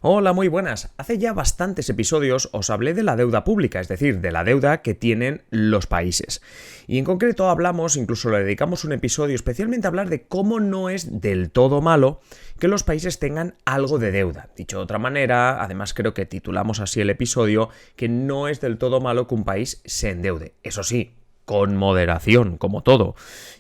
Hola, muy buenas. Hace ya bastantes episodios os hablé de la deuda pública, es decir, de la deuda que tienen los países. Y en concreto hablamos, incluso le dedicamos un episodio especialmente a hablar de cómo no es del todo malo que los países tengan algo de deuda. Dicho de otra manera, además creo que titulamos así el episodio, que no es del todo malo que un país se endeude. Eso sí, con moderación, como todo.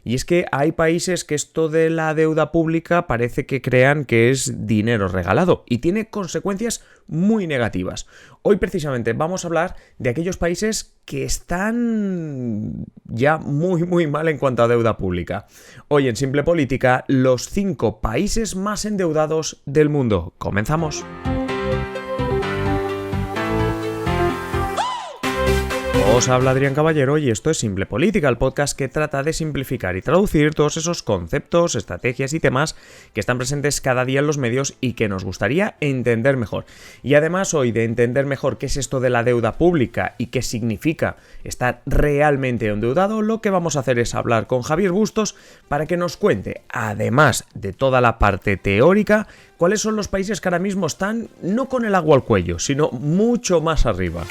Y es que hay países que esto de la deuda pública parece que crean que es dinero regalado y tiene consecuencias muy negativas. Hoy precisamente vamos a hablar de aquellos países que están ya muy mal en cuanto a deuda pública. Hoy en Simple Política, los 5 países más endeudados del mundo. Comenzamos. Os habla Adrián Caballero y esto es Simple Política, el podcast que trata de simplificar y traducir todos esos conceptos, estrategias y temas que están presentes cada día en los medios y que nos gustaría entender mejor. Y además hoy de entender mejor qué es esto de la deuda pública y qué significa estar realmente endeudado, lo que vamos a hacer es hablar con Javier Bustos para que nos cuente, además de toda la parte teórica, cuáles son los países que ahora mismo están no con el agua al cuello, sino mucho más arriba.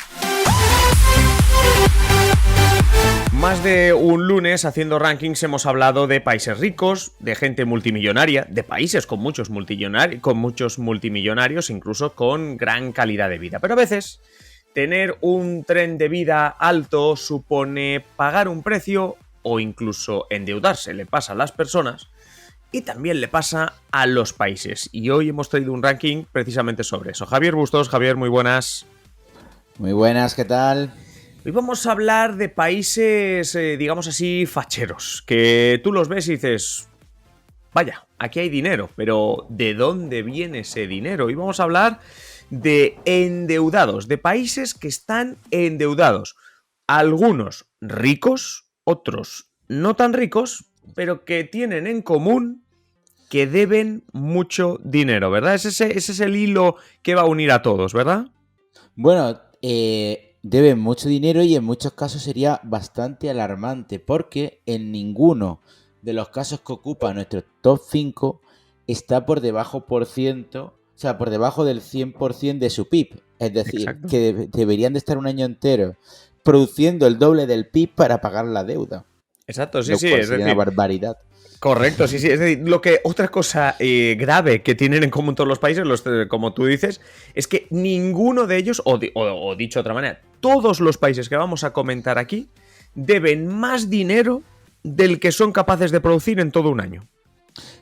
Más de un lunes haciendo rankings hemos hablado de países ricos, de gente multimillonaria, de países con muchos multimillonarios, incluso con gran calidad de vida. Pero a veces tener un tren de vida alto supone pagar un precio o incluso endeudarse. Le pasa a las personas y también le pasa a los países. Y hoy hemos traído un ranking precisamente sobre eso. Javier Bustos, Javier, muy buenas. Muy buenas, ¿qué tal? Hoy vamos a hablar de países, digamos así, facheros, que tú los ves y dices, vaya, aquí hay dinero, pero ¿de dónde viene ese dinero? Y vamos a hablar de endeudados, de países que están endeudados. Algunos ricos, otros no tan ricos, pero que tienen en común que deben mucho dinero, ¿verdad? Ese es el hilo que va a unir a todos, ¿verdad? Bueno, deben mucho dinero y en muchos casos sería bastante alarmante porque en ninguno de los casos que ocupa nuestro top 5 está por debajo por debajo del 100% de su PIB. Es decir, Exacto. que deberían de estar un año entero produciendo el doble del PIB para pagar la deuda. Exacto, sí, Lo sí, cual es sería una decir, barbaridad. correcto, sí, sí. Es decir, otra cosa grave que tienen en común todos los países, como tú dices, es que ninguno de ellos, o dicho de otra manera, todos los países que vamos a comentar aquí, deben más dinero del que son capaces de producir en todo un año.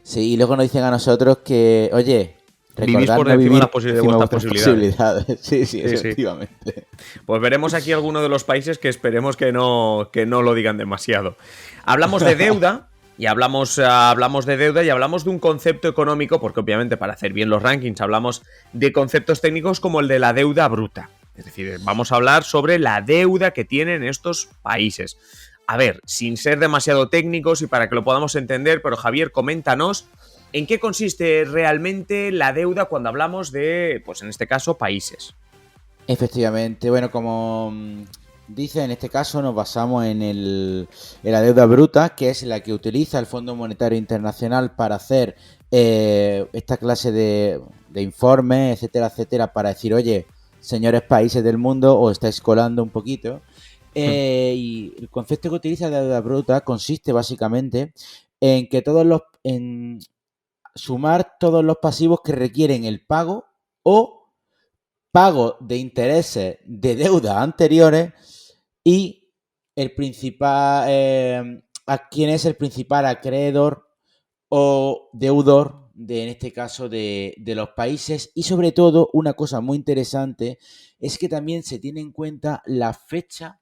Sí, y luego nos dicen a nosotros que, oye, Vivís recordad por no encima de, vivir de encima de vuestras vuestras posibilidades. posibilidades. Sí, Sí, sí. efectivamente. Pues veremos aquí alguno de los países que esperemos que no lo digan demasiado. Hablamos de deuda. Y hablamos de deuda y hablamos de un concepto económico, porque obviamente para hacer bien los rankings hablamos de conceptos técnicos como el de la deuda bruta. Es decir, vamos a hablar sobre la deuda que tienen estos países. A ver, sin ser demasiado técnicos y para que lo podamos entender, pero Javier, coméntanos en qué consiste realmente la deuda cuando hablamos de, pues en este caso, países. Efectivamente, bueno, como dice, en este caso nos basamos en la deuda bruta, que es la que utiliza el Fondo Monetario Internacional para hacer esta clase de informes, etcétera, etcétera, para decir, oye, señores países del mundo, os estáis colando un poquito. Y el concepto que utiliza de deuda bruta consiste básicamente en que en sumar todos los pasivos que requieren el pago o pago de intereses de deuda anteriores y el principal a quién es el principal acreedor o deudor en este caso de los países. Y sobre todo una cosa muy interesante es que también se tiene en cuenta la fecha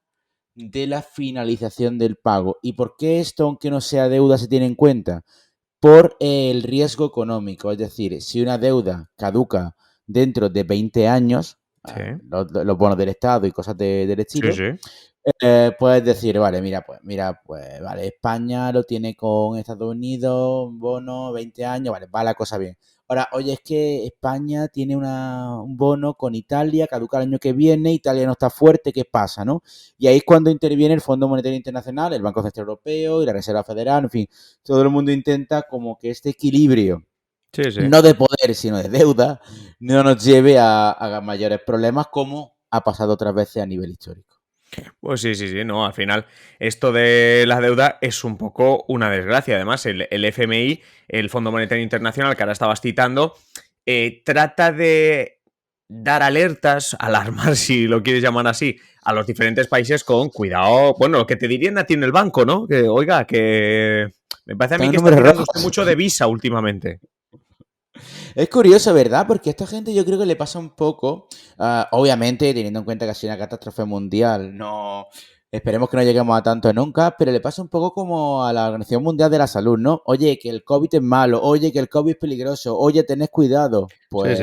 de la finalización del pago. ¿Y por qué esto, aunque no sea deuda, se tiene en cuenta? Por el riesgo económico, es decir, si una deuda caduca dentro de 20 años, Sí, los bonos del Estado y cosas del sí, estilo, sí. puedes decir, vale, pues, vale, España lo tiene con Estados Unidos, un bono, 20 años, vale, va la cosa bien. Ahora, oye, es que España tiene un bono con Italia, caduca el año que viene, Italia no está fuerte, ¿qué pasa, no? Y ahí es cuando interviene el Fondo Monetario Internacional, el Banco Central Europeo y la Reserva Federal, en fin, todo el mundo intenta como que este equilibrio Sí, sí. no de poder, sino de deuda, no nos lleve a mayores problemas como ha pasado otras veces a nivel histórico. Pues sí, sí, sí, no, al final esto de la deuda es un poco una desgracia. Además, el FMI, el Fondo Monetario Internacional, que ahora estabas citando, trata de dar alertas, alarmar, si lo quieres llamar así, a los diferentes países con cuidado, bueno, lo que te dirían a ti en el banco, ¿no? Que, oiga, que me parece a mí Están en que está números tirando rojos. usted mucho de Visa últimamente. Es curioso, ¿verdad? Porque a esta gente yo creo que le pasa un poco, obviamente teniendo en cuenta que ha sido una catástrofe mundial, no esperemos que no lleguemos a tanto nunca, pero le pasa un poco como a la Organización Mundial de la Salud, ¿no? Oye, que el COVID es malo, oye, que el COVID es peligroso, oye, tened cuidado. Sí, sí. Pues,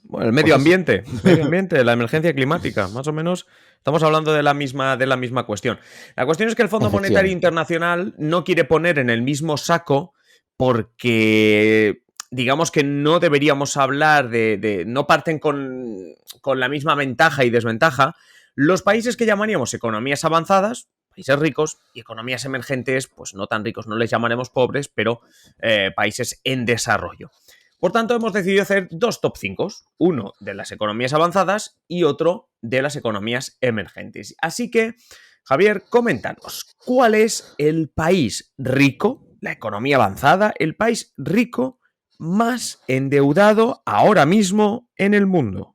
Bueno, el pues eso, medio ambiente, la emergencia climática, más o menos estamos hablando de la misma cuestión. La cuestión es que el Fondo Monetario efectivamente. Internacional no quiere poner en el mismo saco porque digamos que no deberíamos hablar no parten con la misma ventaja y desventaja los países que llamaríamos economías avanzadas, países ricos, y economías emergentes, pues no tan ricos, no les llamaremos pobres, pero países en desarrollo. Por tanto, hemos decidido hacer dos top 5, uno de las economías avanzadas y otro de las economías emergentes. Así que, Javier, coméntanos, ¿cuál es el país rico, la economía avanzada, el país rico más endeudado ahora mismo en el mundo?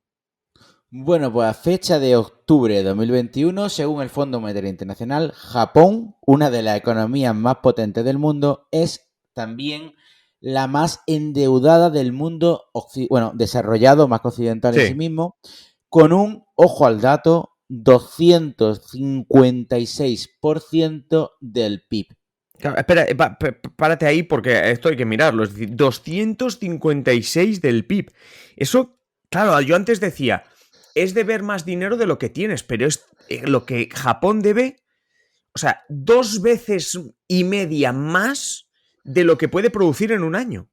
Bueno, pues a fecha de octubre de 2021, según el Fondo Monetario Internacional, Japón, una de las economías más potentes del mundo, es también la más endeudada del mundo, bueno, desarrollado, más que occidental en sí Sí. mismo, con un, ojo al dato, 256% del PIB. Claro, espera, párate ahí porque esto hay que mirarlo. Es decir, 256 del PIB. Eso, claro, yo antes decía, es deber más dinero de lo que tienes, pero es lo que Japón debe, o sea, 2 veces y media más de lo que puede producir en un año.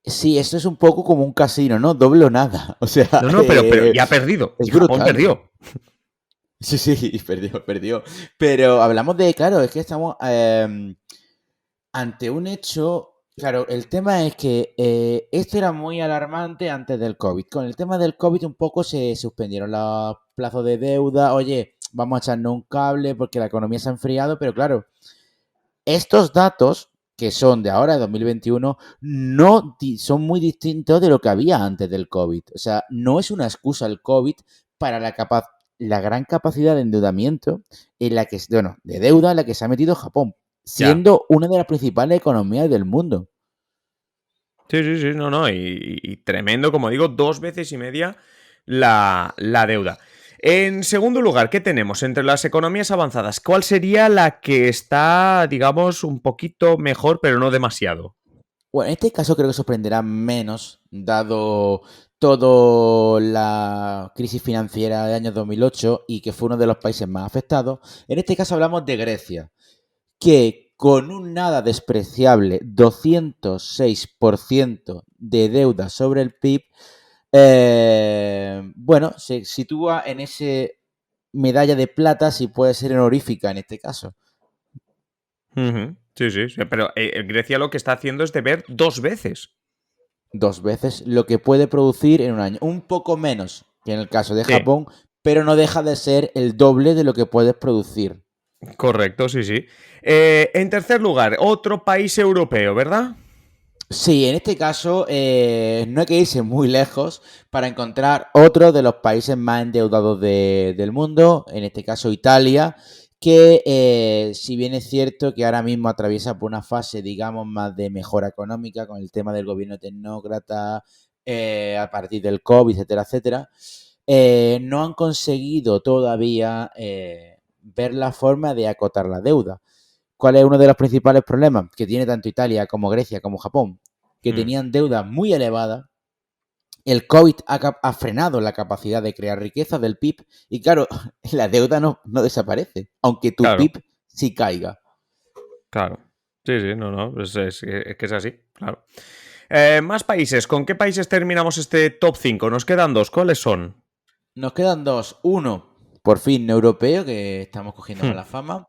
Sí, esto es un poco como un casino, ¿no? Doble o nada. O sea, No, no, pero ya ha perdido. es Y Japón brutal. perdió. Sí, sí, perdió. Pero hablamos de, claro, es que estamos ante un hecho. Claro, el tema es que esto era muy alarmante antes del COVID. Con el tema del COVID un poco se suspendieron los plazos de deuda. Oye, vamos a echarnos un cable porque la economía se ha enfriado, pero claro, estos datos que son de ahora, de 2021, no son muy distintos de lo que había antes del COVID. O sea, no es una excusa el COVID para la gran capacidad de endeudamiento en la que, bueno, de deuda en la que se ha metido Japón, Ya. siendo una de las principales economías del mundo. Sí, sí, sí, no, no. Y tremendo, como digo, 2 veces y media la deuda. En segundo lugar, ¿qué tenemos entre las economías avanzadas? ¿Cuál sería la que está, digamos, un poquito mejor, pero no demasiado? Bueno, en este caso creo que sorprenderá menos, dado toda la crisis financiera de año 2008 y que fue uno de los países más afectados. En este caso hablamos de Grecia, que con un nada despreciable 206% de deuda sobre el PIB, bueno, se sitúa en ese medalla de plata, si puede ser honorífica en este caso. Ujú. Sí, sí, sí, pero Grecia lo que está haciendo es deber 2 veces. 2 veces lo que puede producir en un año. Un poco menos que en el caso de Sí, Japón, pero no deja de ser el doble de lo que puedes producir. correcto, sí, sí. En tercer lugar, otro país europeo, ¿verdad? Sí, en este caso no hay que irse muy lejos para encontrar otro de los países más endeudados del mundo, en este caso Italia, que si bien es cierto que ahora mismo atraviesa por una fase, digamos, más de mejora económica con el tema del gobierno tecnócrata a partir del COVID, etcétera, etcétera, no han conseguido todavía ver la forma de acotar la deuda. ¿Cuál es uno de los principales problemas que tiene tanto Italia como Grecia como Japón? Que Hmm, tenían deuda muy elevada. El COVID ha frenado la capacidad de crear riqueza del PIB y claro, la deuda no desaparece, aunque tu claro, PIB sí caiga. claro. Sí, sí, no, no, es que es así, claro. Más países. ¿Con qué países terminamos este top 5? Nos quedan dos. ¿Cuáles son? Nos quedan dos. Uno, por fin europeo, que estamos cogiendo Hmm, mala fama.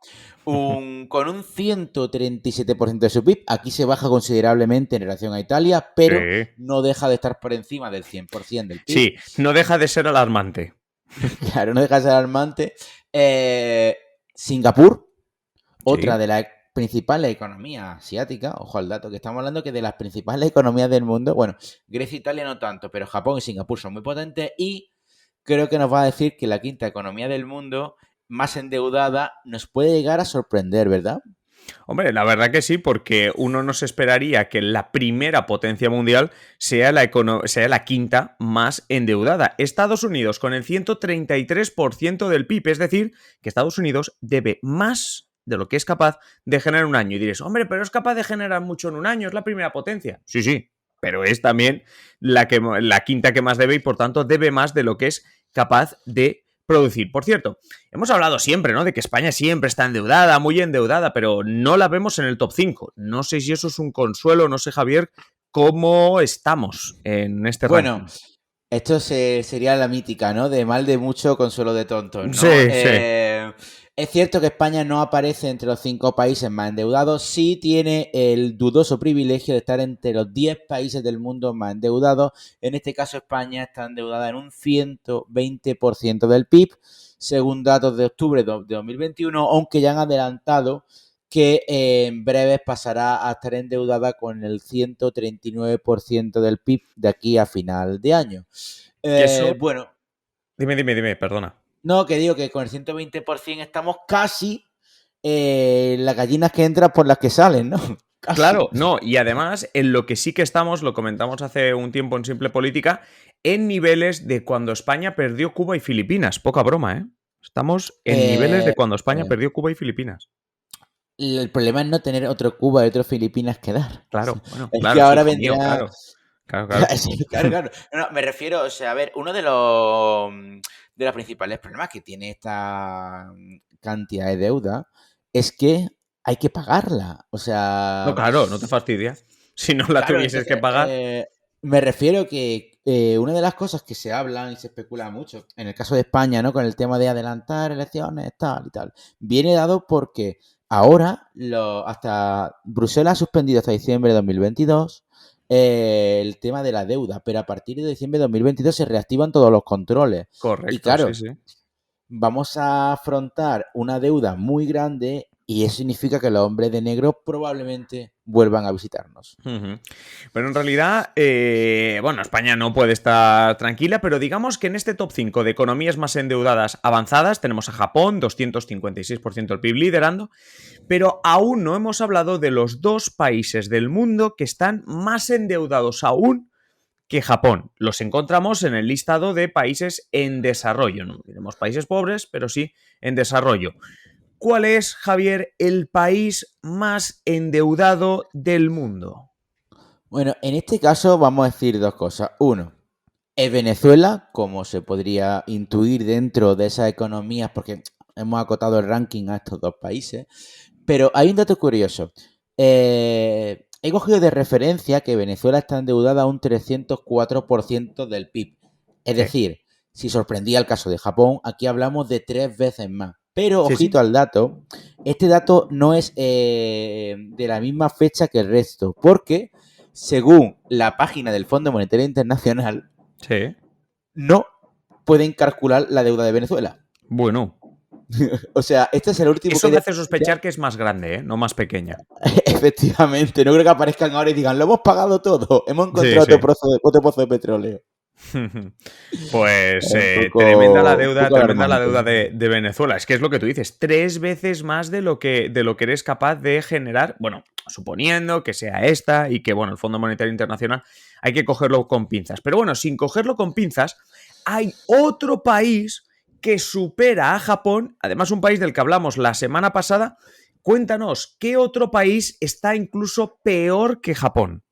con un 137% de su PIB. Aquí se baja considerablemente en relación a Italia, pero Sí. no deja de estar por encima del 100% del PIB. Sí, no deja de ser alarmante. Claro, no deja de ser alarmante. Singapur, otra de las principales economías asiáticas, ojo al dato que estamos hablando, que de las principales economías del mundo, bueno, Grecia e Italia no tanto, pero Japón y Singapur son muy potentes y creo que nos va a decir que la quinta economía del mundo más endeudada nos puede llegar a sorprender, ¿verdad? Hombre, la verdad que sí, porque uno no se esperaría que la primera potencia mundial sea sea la quinta más endeudada. Estados Unidos con el 133% del PIB, es decir, que Estados Unidos debe más de lo que es capaz de generar en un año. Y diréis, hombre, pero es capaz de generar mucho en un año, es la primera potencia. Sí, sí, pero es también la quinta que más debe y por tanto debe más de lo que es capaz de producir. Por cierto, hemos hablado siempre, ¿no? De que España siempre está endeudada, muy endeudada, pero no la vemos en el top 5. No sé si eso es un consuelo, no sé, Javier, cómo estamos en este ranking. Esto sería la mítica, ¿no? De mal de mucho, consuelo de tontos, ¿no? Sí, sí. Es cierto que España no aparece entre los 5 países más endeudados, sí tiene el dudoso privilegio de estar entre los 10 países del mundo más endeudados. En este caso, España está endeudada en un 120% del PIB, según datos de octubre de 2021, aunque ya han adelantado que en breves pasará a estar endeudada con el 139% del PIB de aquí a final de año. Eso... Bueno, Dime, perdona. no, que digo que con el 120% estamos casi las gallinas que entran por las que salen, ¿no? Casi. Claro, no, y además en lo que sí que estamos, lo comentamos hace un tiempo en Simple Política, en niveles de cuando España perdió Cuba y Filipinas. Poca broma, ¿eh? Estamos en niveles de cuando España perdió Cuba y Filipinas. El problema es no tener otro Cuba y otro Filipinas que dar. Claro, bueno, Es claro, que ahora hijo mío, vendrá... Claro. Sí, claro. No, me refiero, o sea, a ver, uno de los principales problemas que tiene esta cantidad de deuda es que hay que pagarla. O sea... No, claro, no te fastidia. Si no la Claro, tuvieses que entonces, pagar. me refiero que una de las cosas que se hablan y se especula mucho, en el caso de España, ¿no? Con el tema de adelantar elecciones, tal y tal, viene dado porque ahora hasta Bruselas ha suspendido hasta diciembre de 2022 el tema de la deuda, pero a partir de diciembre de 2022 se reactivan todos los controles. Correcto, Y claro, sí. vamos a afrontar una deuda muy grande y eso significa que los hombres de negro probablemente vuelvan a visitarnos. Pero en realidad, bueno, España no puede estar tranquila, pero digamos que en este top 5 de economías más endeudadas avanzadas tenemos a Japón, 256% del PIB liderando, pero aún no hemos hablado de los dos países del mundo que están más endeudados aún que Japón. Los encontramos en el listado de países en desarrollo. No diremos países pobres, pero sí en desarrollo. ¿Cuál es, Javier, el país más endeudado del mundo? Bueno, en este caso vamos a decir dos cosas. Uno, es Venezuela, como se podría intuir dentro de esas economías, porque hemos acotado el ranking a estos dos países. Pero hay un dato curioso. He cogido de referencia que Venezuela está endeudada a un 304% del PIB. Es decir, si sorprendía el caso de Japón, aquí hablamos de 3 veces más. Pero, ojito al dato, este dato no es de la misma fecha que el resto, porque según la página del Fondo Monetario Internacional, no pueden calcular la deuda de Venezuela. Bueno. O sea, este es el último... Eso me hace sospechar que es más grande, ¿eh? No más pequeña. Efectivamente, no creo que aparezcan ahora y digan, lo hemos pagado todo, hemos encontrado otro pozo de petróleo. Pues tremenda la deuda de Venezuela. Es que es lo que tú dices, 3 veces más de lo que eres capaz de generar. Bueno, suponiendo que sea esta y que, bueno, el Fondo Monetario Internacional hay que cogerlo con pinzas. Pero bueno, sin cogerlo con pinzas, hay otro país que supera a Japón, además un país del que hablamos la semana pasada. Cuéntanos, ¿qué otro país está incluso peor que Japón?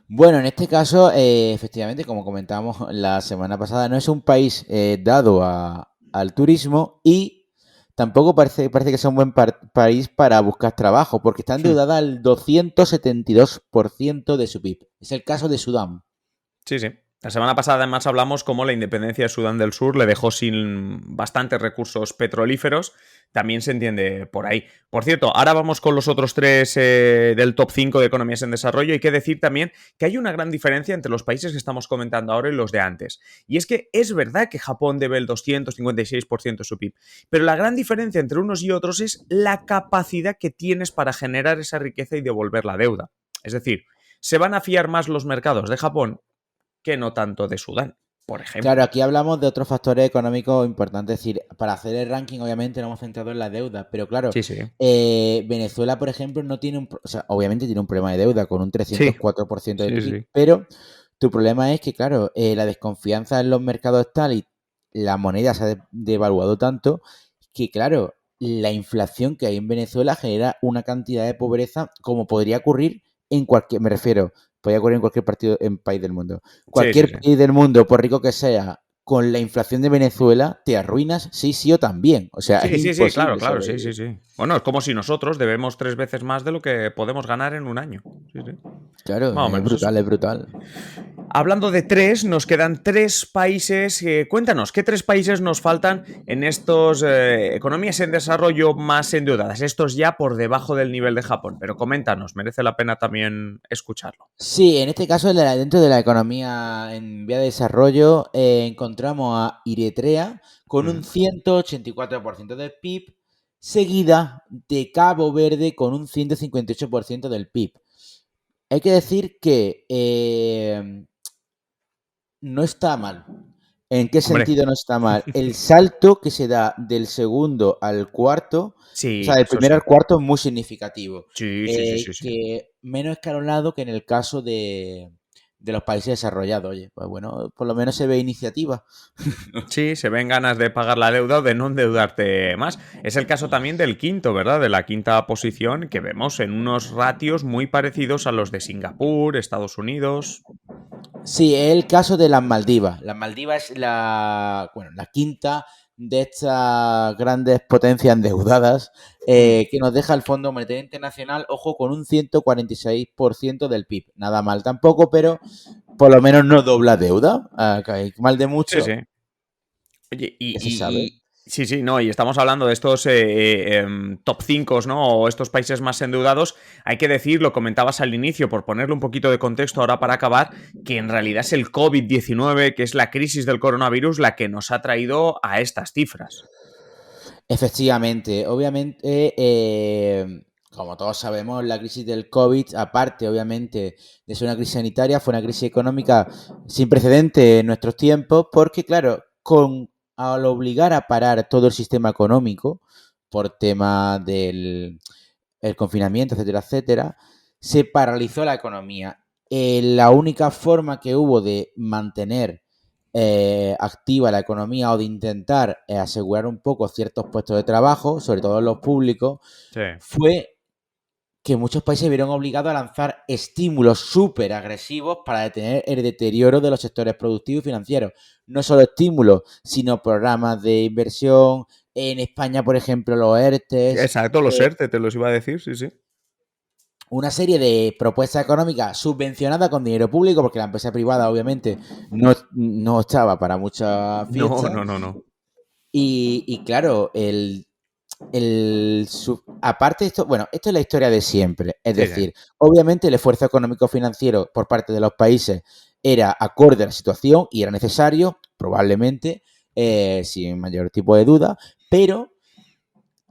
Bueno, en este caso, efectivamente, como comentábamos la semana pasada, no es un país dado al turismo y tampoco parece que sea un buen país para buscar trabajo, porque está endeudada al 272% de su PIB. Es el caso de Sudán. Sí. La semana pasada además hablamos cómo la independencia de Sudán del Sur le dejó sin bastantes recursos petrolíferos. También se entiende por ahí. Por cierto, ahora vamos con los otros tres del top 5 de economías en desarrollo. Hay que decir también que hay una gran diferencia entre los países que estamos comentando ahora y los de antes. Y es que es verdad que Japón debe el 256% de su PIB, pero la gran diferencia entre unos y otros es la capacidad que tienes para generar esa riqueza y devolver la deuda. Es decir, se van a fiar más los mercados de Japón que no tanto de Sudán, por ejemplo. Claro, aquí hablamos de otros factores económicos importantes. Es decir, para hacer el ranking, obviamente, nos hemos centrado en la deuda. Pero claro, Sí, sí. Venezuela, por ejemplo, no tiene o sea, obviamente tiene un problema de deuda con un Sí, 304% de sí, PIB. sí. Pero tu problema es que, claro, la desconfianza en los mercados es tal y la moneda se ha devaluado tanto que, claro, la inflación que hay en Venezuela genera una cantidad de pobreza como podría ocurrir en cualquier, me refiero, podría ocurrir en cualquier partido en país del mundo. Sí, sí, Cualquier sí. país del mundo, por rico que sea, con la inflación de Venezuela, te arruinas sí o también. O sea, es Sí, sí, sí, claro, imposible claro, sí, sobrevivir. sí, sí. Bueno, es como si nosotros debemos 3 veces más de lo que podemos ganar en un año. Sí, sí. Claro, Más o es menos eso. brutal, es brutal. Hablando de tres, nos quedan tres países. Cuéntanos, ¿qué tres países nos faltan en estos economías en desarrollo más endeudadas? Estos ya por debajo del nivel de Japón. Pero coméntanos, merece la pena también escucharlo. Sí, en este caso, dentro de la economía en vía de desarrollo, encontramos a Eritrea con un Ujú. 184% del PIB, seguida de Cabo Verde con un 158% del PIB. Hay que decir que no está mal. ¿En qué Hombre, sentido no está mal? El salto que se da del segundo al cuarto, o sea, sí, del eso primero sí. al cuarto es muy significativo. Sí, sí, sí, sí, sí. Que menos escalonado que en el caso de los países desarrollados. Oye, pues bueno, por lo menos se ve iniciativa. Sí, se ven ganas de pagar la deuda o de no endeudarte más. Es el caso también del quinto, ¿verdad? De la quinta posición que vemos en unos ratios muy parecidos a los de Singapur, Estados Unidos. Sí, es el caso de las Maldivas. Las Maldivas es la quinta de estas grandes potencias endeudadas Hmm. que nos deja el Fondo Monetario Internacional, ojo, con un 146% del PIB. Nada mal tampoco, pero por lo menos no dobla deuda. Que mal de Sí, mucho, sí. Oye, ya se sabe. sí, sí, no, y estamos hablando de estos top 5, ¿no? O estos países más endeudados. Hay que decir, lo comentabas al inicio, por ponerle un poquito de contexto ahora para acabar, que en realidad es el COVID-19, que es la crisis del coronavirus, la que nos ha traído a estas cifras. Efectivamente, obviamente, como todos sabemos, la crisis del COVID, aparte, obviamente, de ser una crisis sanitaria, fue una crisis económica sin precedente en nuestros tiempos, porque, claro, al obligar a parar todo el sistema económico por tema del el confinamiento, etcétera, etcétera, se paralizó la economía. La única forma que hubo de mantener activa la economía o de intentar asegurar un poco ciertos puestos de trabajo, sobre todo en los públicos, Sí. fue que muchos países se vieron obligados a lanzar estímulos súper agresivos para detener el deterioro de los sectores productivos y financieros. No solo estímulos, sino programas de inversión. En España, por ejemplo, los ERTES, Exacto, los ERTE, te los iba a decir, sí, sí. una serie de propuestas económicas subvencionadas con dinero público, porque la empresa privada obviamente no estaba para muchas No, fiestas. no, no, no. Y claro, aparte de esto, bueno, esto es la historia de siempre. Es Sí, sí. decir, obviamente el esfuerzo económico financiero por parte de los países era acorde a la situación y era necesario, probablemente, sin mayor tipo de duda, pero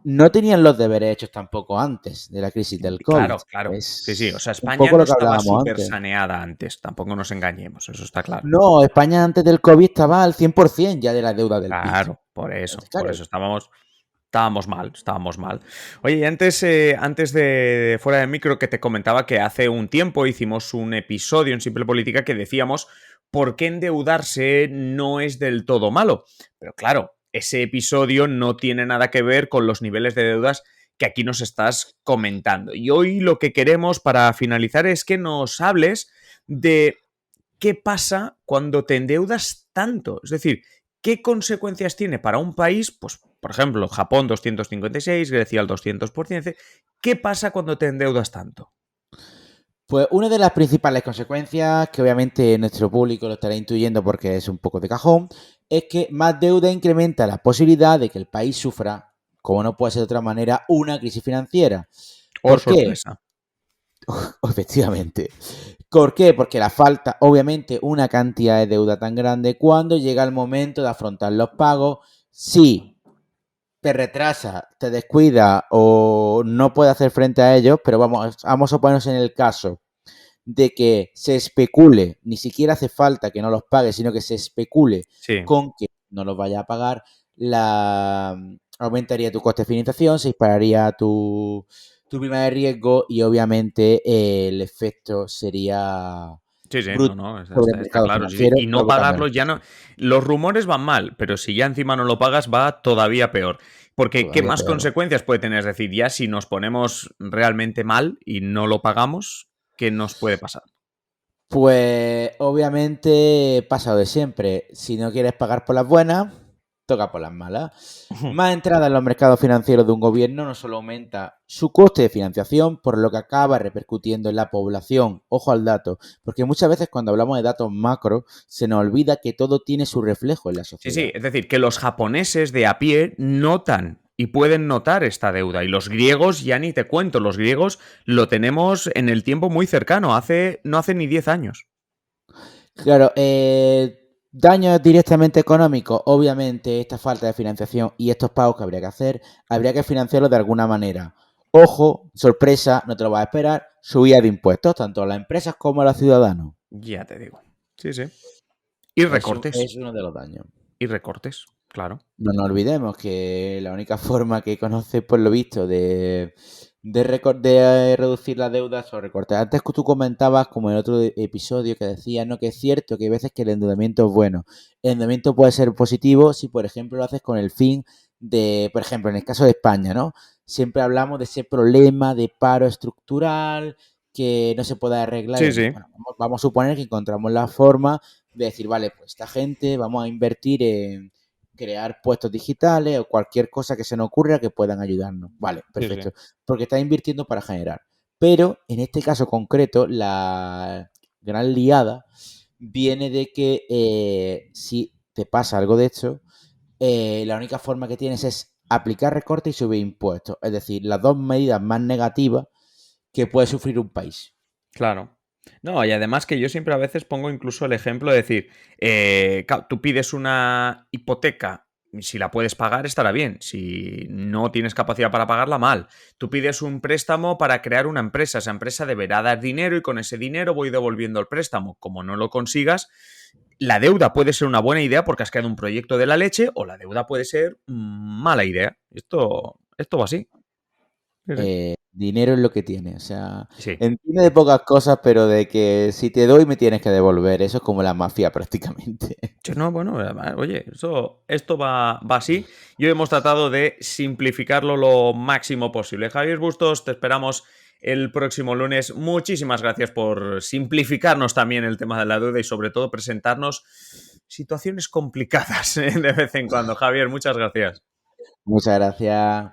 no tenían los deberes hechos tampoco antes de la crisis del COVID. Claro, claro. Sí, sí. O sea, Es un España poco no lo que estaba hablábamos súper antes. saneada antes. Tampoco nos engañemos, eso está claro. No, España antes del COVID estaba al 100% ya de la deuda del PIB. Claro, Entonces, por claro, eso estábamos mal, estábamos mal. Oye, y antes de fuera de micro que te comentaba que hace un tiempo hicimos un episodio en Simple Política que decíamos por qué endeudarse no es del todo malo. Pero claro, ese episodio no tiene nada que ver con los niveles de deudas que aquí nos estás comentando. Y hoy lo que queremos para finalizar es que nos hables de qué pasa cuando te endeudas tanto. Es decir, ¿qué consecuencias tiene para un país? Pues, por ejemplo, Japón 256, Grecia al 200%. ¿Qué pasa cuando te endeudas tanto? Pues una de las principales consecuencias, que obviamente nuestro público lo estará intuyendo porque es un poco de cajón, es que más deuda incrementa la posibilidad de que el país sufra, como no puede ser de otra manera, una crisis financiera. Oh, ¿Por qué? sorpresa. Efectivamente. ¿Por qué? Porque la falta, obviamente, una cantidad de deuda tan grande cuando llega el momento de afrontar los pagos, si te retrasa, te descuida o no puede hacer frente a ellos, pero vamos a ponernos en el caso de que se especule, ni siquiera hace falta que no los pague, sino que se especule con que no los vaya a pagar, aumentaría tu coste de financiación, se dispararía tu prima de riesgo y obviamente el efecto sería está claro. Y no pagarlo ya no. Los rumores van mal, pero si ya encima no lo pagas va todavía peor. Porque ¿qué más consecuencias puede tener? Es decir, ya si nos ponemos realmente mal y no lo pagamos, ¿qué nos puede pasar? Pues obviamente pasa de siempre. Si no quieres pagar por las buenas, toca por las malas. Más entrada en los mercados financieros de un gobierno no solo aumenta su coste de financiación, por lo que acaba repercutiendo en la población. Ojo al dato, porque muchas veces cuando hablamos de datos macro se nos olvida que todo tiene su reflejo en la sociedad. Sí, es decir, que los japoneses de a pie notan y pueden notar esta deuda. Y los griegos, ya ni te cuento, los griegos lo tenemos en el tiempo muy cercano, no hace ni 10 años. Claro, daños directamente económicos, obviamente esta falta de financiación y estos pagos que habría que financiarlos de alguna manera. Ojo, sorpresa, no te lo vas a esperar, subida de impuestos, tanto a las empresas como a los ciudadanos. Ya te digo. Sí. Y recortes. Es uno de los daños. Y recortes, claro. No nos olvidemos que la única forma que conoces, por lo visto, de reducir la deuda son recortes. Antes tú comentabas, como en otro episodio, que decías, ¿no?, que es cierto que hay veces que el endeudamiento es bueno. El endeudamiento puede ser positivo si, por ejemplo, lo haces con el fin de, por ejemplo, en el caso de España, ¿no? Siempre hablamos de ese problema de paro estructural que no se puede arreglar. Sí. Bueno, vamos a suponer que encontramos la forma de decir, vale, pues esta gente vamos a invertir en crear puestos digitales o cualquier cosa que se nos ocurra que puedan ayudarnos. Vale, perfecto. Sí. Porque está invirtiendo para generar. Pero en este caso concreto, la gran liada viene de que si te pasa algo de esto, la única forma que tienes es aplicar recortes y subir impuestos. Es decir, las dos medidas más negativas que puede sufrir un país. Claro. No, y además que yo siempre a veces pongo incluso el ejemplo de decir, tú pides una hipoteca, si la puedes pagar estará bien, si no tienes capacidad para pagarla, mal. Tú pides un préstamo para crear una empresa, esa empresa deberá dar dinero y con ese dinero voy devolviendo el préstamo. Como no lo consigas, la deuda puede ser una buena idea porque has creado un proyecto de la leche o la deuda puede ser mala idea. Esto va así. Dinero es lo que tiene, o sea, entiende de pocas cosas, pero de que si te doy me tienes que devolver, eso es como la mafia prácticamente. No, bueno, oye, esto va así y hoy hemos tratado de simplificarlo lo máximo posible. Javier Bustos, te esperamos el próximo lunes. Muchísimas gracias por simplificarnos también el tema de la deuda y sobre todo presentarnos situaciones complicadas de vez en cuando. Javier, muchas gracias. Muchas gracias.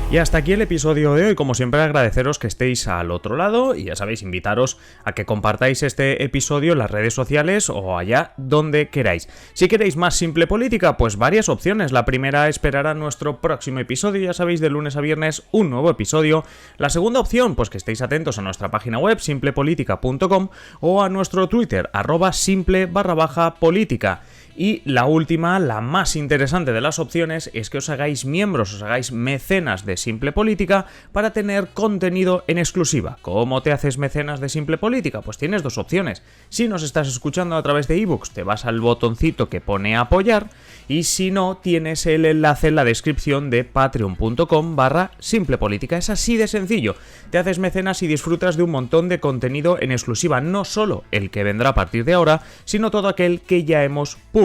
Y hasta aquí el episodio de hoy. Como siempre, agradeceros que estéis al otro lado y ya sabéis, invitaros a que compartáis este episodio en las redes sociales o allá donde queráis. Si queréis más Simple Política, pues varias opciones. La primera, esperar a nuestro próximo episodio, ya sabéis, de lunes a viernes un nuevo episodio. La segunda opción, pues que estéis atentos a nuestra página web simplepolitica.com o a nuestro Twitter @simple_política. Y la última, la más interesante de las opciones, es que os hagáis miembros, os hagáis mecenas de Simple Política para tener contenido en exclusiva. ¿Cómo te haces mecenas de Simple Política? Pues tienes dos opciones. Si nos estás escuchando a través de ebooks, te vas al botoncito que pone apoyar, y si no, tienes el enlace en la descripción de patreon.com/simplepolítica. Es así de sencillo. Te haces mecenas y disfrutas de un montón de contenido en exclusiva, no solo el que vendrá a partir de ahora, sino todo aquel que ya hemos publicado.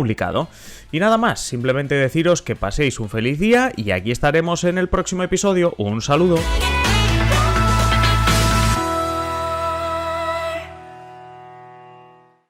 Y nada más, simplemente deciros que paséis un feliz día y aquí estaremos en el próximo episodio. Un saludo.